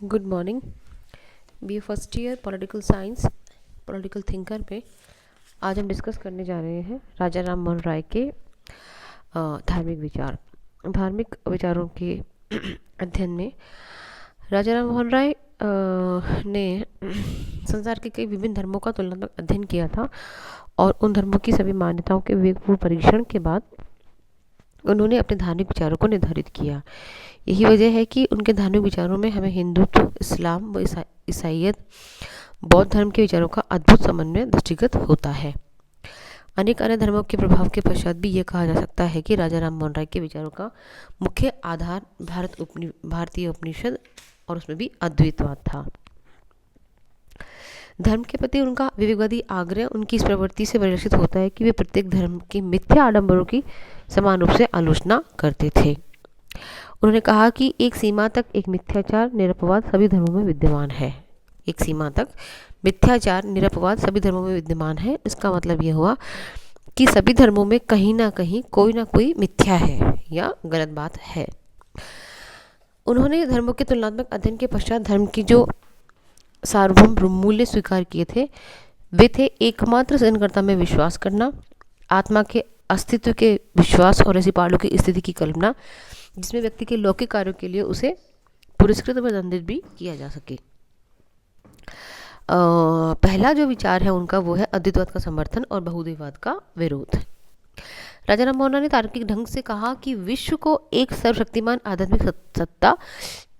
Good morning. B A first year political science political thinker पे आज हम discuss करने जा रहे हैं राजा राम मोहन राय के धार्मिक विचार। धार्मिक विचारों के अध्ययन में राजा राम मोहन राय ने संसार के कई विभिन्न धर्मों का तुलनात्मक अध्ययन किया था और उन धर्मों की सभी मान्यताओं के विवेकपूर्ण परीक्षण के बाद उन्होंने अपने धार्मिक विचारों को निर्धारित किया। यही वजह है कि उनके धार्मिक विचारों में हमें हिंदुत्व, इस्लाम व ईसाईयत, बौद्ध धर्म के विचारों का अद्भुत समन्वय दृष्टिगत होता है। अनेक अन्य धर्मों के प्रभाव के पश्चात भी यह कहा जा सकता है कि राजा राम मोहन राय के विचारों का मुख्य आधार भारतीय उपनिषद और उसमें भी अद्वैतवाद था। धर्म के प्रति उनका विवेकवादी आग्रह उनकी इस प्रवृत्ति से परिलक्षित होता है कि वे प्रत्येक धर्म के मिथ्या आडंबरों की समान रूप से आलोचना करते थे। उन्होंने कहा कि एक सीमा तक एक मिथ्याचार निरपवाद सभी धर्मों में विद्यमान है। एक सीमा तक मिथ्याचार निरपवाद सभी धर्मों में विद्यमान है। इसका मतलब यह हुआ कि सभी धर्मों में कहीं ना कोई मिथ्या है या गलत बात है। उन्होंने धर्मों के तुलनात्मक अध्ययन के पश्चात धर्म की जो सार्वभौम मूल्य स्वीकार किए थे वे थे एकमात्र सृजनकर्ता में विश्वास करना, आत्मा के अस्तित्व के विश्वास और ऐसी पालू की स्थिति की कल्पना जिसमें व्यक्ति के लौकिक कार्यों के लिए उसे पुरस्कृत व दंडित भी किया जा सके। पहला जो विचार है उनका वो है अद्वैतवाद का समर्थन और बहुदेववाद का विरोध। राजा राम मोहन राय ने तार्किक ढंग से कहा कि विश्व को एक सर्वशक्तिमान आध्यात्मिक सत्ता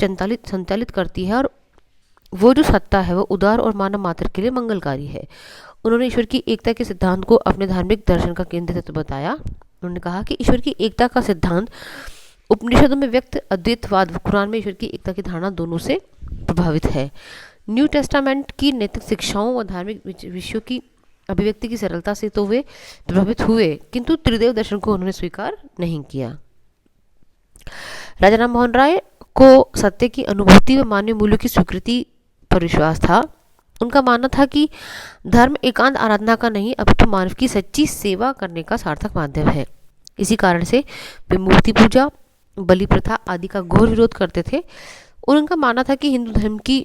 संचालित करती है और वो जो सत्ता है वो उदार और मानव मात्र के लिए मंगलकारी है। उन्होंने ईश्वर की एकता के सिद्धांत को अपने धार्मिक दर्शन का केंद्र तत्व बताया। उन्होंने कहा कि ईश्वर की एकता का सिद्धांत उपनिषदों में व्यक्त अद्वैतवाद व कुरान में ईश्वर की एकता की धारणा दोनों से प्रभावित है। न्यू टेस्टामेंट की नैतिक शिक्षाओं व धार्मिक विषयों की अभिव्यक्ति की सरलता से तो वे प्रभावित हुए, किंतु त्रिदेव दर्शन को उन्होंने स्वीकार नहीं किया। राजा राम मोहन राय को सत्य की अनुभूति व मानवीय मूल्यों की स्वीकृति पर विश्वास था। उनका मानना था कि धर्म एकांत आराधना का नहीं अपितु मानव की सच्ची सेवा करने का सार्थक माध्यम है। इसी कारण से वे मूर्ति पूजा, बलि प्रथा आदि का घोर विरोध करते थे और उनका मानना था कि हिंदू धर्म की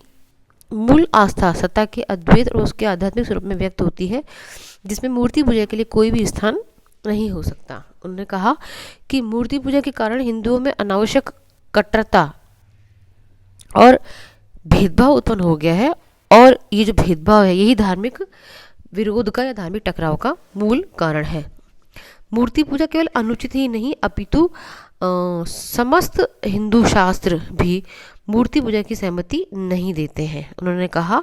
मूल आस्था सत्ता के अद्वैत और उसके आध्यात्मिक स्वरूप में व्यक्त होती है, जिसमें मूर्ति पूजा के लिए कोई भी स्थान नहीं हो सकता। उन्होंने कहा कि मूर्ति पूजा के कारण हिंदुओं में अनावश्यक कट्टरता और भेदभाव उत्पन्न हो गया है और ये जो भेदभाव है यही धार्मिक विरोध का या धार्मिक टकराव का मूल कारण है। मूर्ति पूजा केवल अनुचित ही नहीं अपितु समस्त हिंदू शास्त्र भी मूर्ति पूजा की सहमति नहीं देते हैं। उन्होंने कहा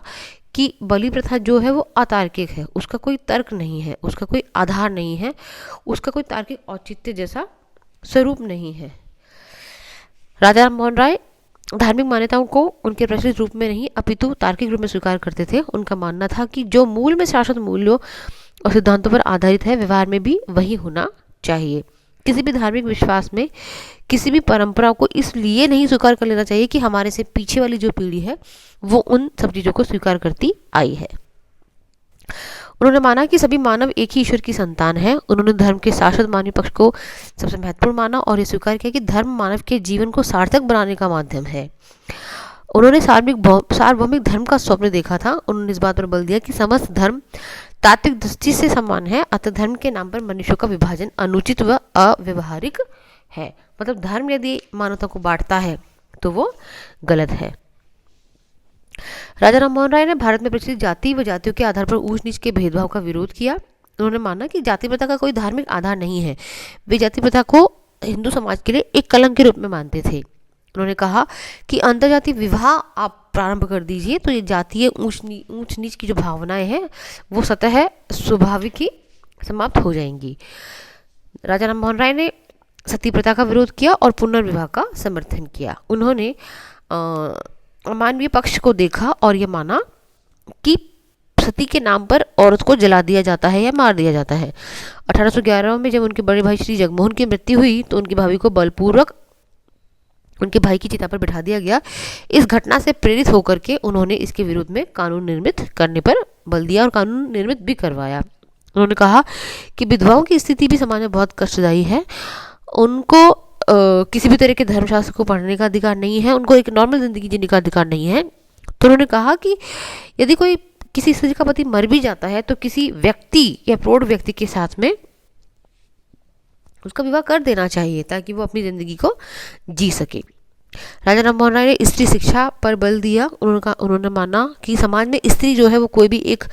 कि बलि प्रथा जो है वो अतार्किक है, उसका कोई तर्क नहीं है, उसका कोई आधार नहीं है, उसका कोई तार्किक औचित्य जैसा स्वरूप नहीं है। राजा राम मोहन राय धार्मिक मान्यताओं को उनके प्रचलित रूप में नहीं अपितु तार्किक रूप में स्वीकार करते थे। उनका मानना था कि जो मूल में शाश्वत मूल्यों और सिद्धांतों पर आधारित है व्यवहार में भी वही होना चाहिए। किसी भी धार्मिक विश्वास में किसी भी परंपरा को इसलिए नहीं स्वीकार कर लेना चाहिए कि हमारे से पीछे वाली जो पीढ़ी है वो उन सब चीज़ों को स्वीकार करती आई है। उन्होंने माना कि सभी मानव एक ही ईश्वर की संतान है। उन्होंने धर्म के शाश्वत मानवीय पक्ष को सबसे महत्वपूर्ण माना और ये स्वीकार किया कि धर्म मानव के जीवन को सार्थक बनाने का माध्यम है। उन्होंने सार्वभौमिक धर्म का स्वप्न देखा था। उन्होंने इस बात पर बल दिया कि समस्त धर्म तात्विक दृष्टि से समान है, अतः धर्म के नाम पर मनुष्यों का विभाजन अनुचित व अव्यवहारिक है। मतलब धर्म यदि मानवता को बांटता है तो वो गलत है। राजा राम मोहन राय ने भारत में प्रचलित जाति व जातियों के आधार पर ऊंच नीच के भेदभाव का विरोध किया। उन्होंने माना कि जाति प्रथा का कोई धार्मिक आधार नहीं है। वे जाति प्रथा को हिंदू समाज के लिए एक कलंक के रूप में मानते थे। उन्होंने कहा कि अंतर्जातीय विवाह आप प्रारंभ कर दीजिए तो ये जातीय ऊंच नीच की जो भावनाएं हैं वो स्वतः स्वाभाविक ही समाप्त हो जाएंगी। राजा राम मोहन राय ने सती प्रथा का विरोध किया और पुनर्विवाह का समर्थन किया। उन्होंने मानवीय पक्ष को देखा और ये माना कि सती के नाम पर औरत को जला दिया जाता है या मार दिया जाता है। 1811 में जब उनके बड़े भाई श्री जगमोहन की मृत्यु हुई तो उनकी भाभी को बलपूर्वक उनके भाई की चिता पर बिठा दिया गया। इस घटना से प्रेरित होकर के उन्होंने इसके विरोध में कानून निर्मित करने पर बल दिया और कानून निर्मित भी करवाया। उन्होंने कहा कि विधवाओं की स्थिति भी समाज में बहुत कष्टदायी है। उनको किसी भी तरह के धर्मशास्त्र को पढ़ने का अधिकार नहीं है, उनको एक नॉर्मल ज़िंदगी जीने का अधिकार नहीं है। तो उन्होंने कहा कि यदि कोई किसी स्त्री का पति मर भी जाता है तो किसी व्यक्ति या प्रौढ़ व्यक्ति के साथ में उसका विवाह कर देना चाहिए ताकि वो अपनी ज़िंदगी को जी सके। राजा राममोहन राय ने स्त्री शिक्षा पर बल दिया। उन्होंने माना कि समाज में स्त्री जो है वो कोई भी एक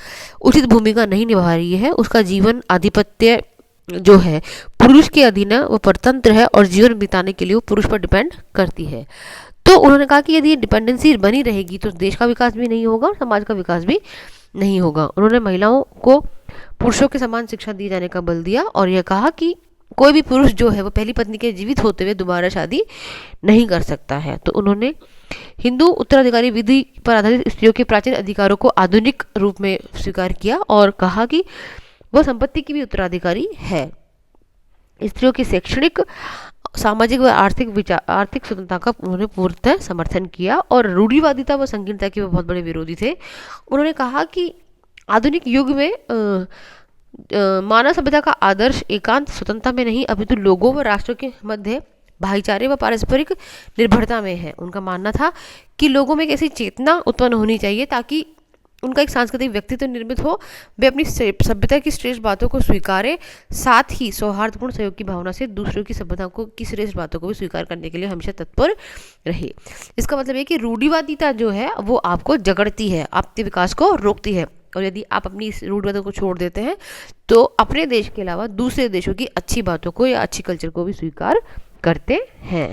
उचित भूमिका नहीं निभा रही है, उसका जीवन आधिपत्य जो है पुरुष के अधीन है, वो परतंत्र है और जीवन बिताने के लिए वो पुरुष पर डिपेंड करती है। तो उन्होंने कहा कि यदि ये डिपेंडेंसी बनी रहेगी तो देश का विकास भी नहीं होगा और समाज का विकास भी नहीं होगा। उन्होंने महिलाओं को पुरुषों के समान शिक्षा दिए जाने का बल दिया और यह कहा कि कोई भी पुरुष जो है वो पहली पत्नी के जीवित होते हुए दोबारा शादी नहीं कर सकता है। तो उन्होंने हिंदू उत्तराधिकारी विधि पर आधारित स्त्रियों के प्राचीन अधिकारों को आधुनिक रूप में स्वीकार किया और कहा कि वह संपत्ति की भी उत्तराधिकारी है। स्त्रियों की शैक्षणिक, सामाजिक व आर्थिक स्वतंत्रता का उन्होंने पूर्णतः समर्थन किया और रूढ़िवादिता व संकीर्णता के वो बहुत बड़े विरोधी थे। उन्होंने कहा कि आधुनिक युग में मानव सभ्यता का आदर्श एकांत स्वतंत्रता में नहीं अपितु लोगों व राष्ट्रों के मध्य भाईचारे व पारस्परिक निर्भरता में है। उनका मानना था कि लोगों में एक ऐसी चेतना उत्पन्न होनी चाहिए ताकि उनका एक सांस्कृतिक व्यक्तित्व निर्मित हो, वे अपनी सभ्यता की श्रेष्ठ बातों को स्वीकारें, साथ ही सौहार्दपूर्ण सहयोग की भावना से दूसरों की सभ्यता को की श्रेष्ठ बातों को भी स्वीकार करने के लिए हमेशा तत्पर रहे। इसका मतलब है कि रूढ़िवादिता जो है वो आपको जकड़ती है, आपके विकास को रोकती है और यदि आप अपनी इस रूढ़िवादिता को छोड़ देते हैं तो अपने देश के अलावा दूसरे देशों की अच्छी बातों को या अच्छी कल्चर को भी स्वीकार करते हैं।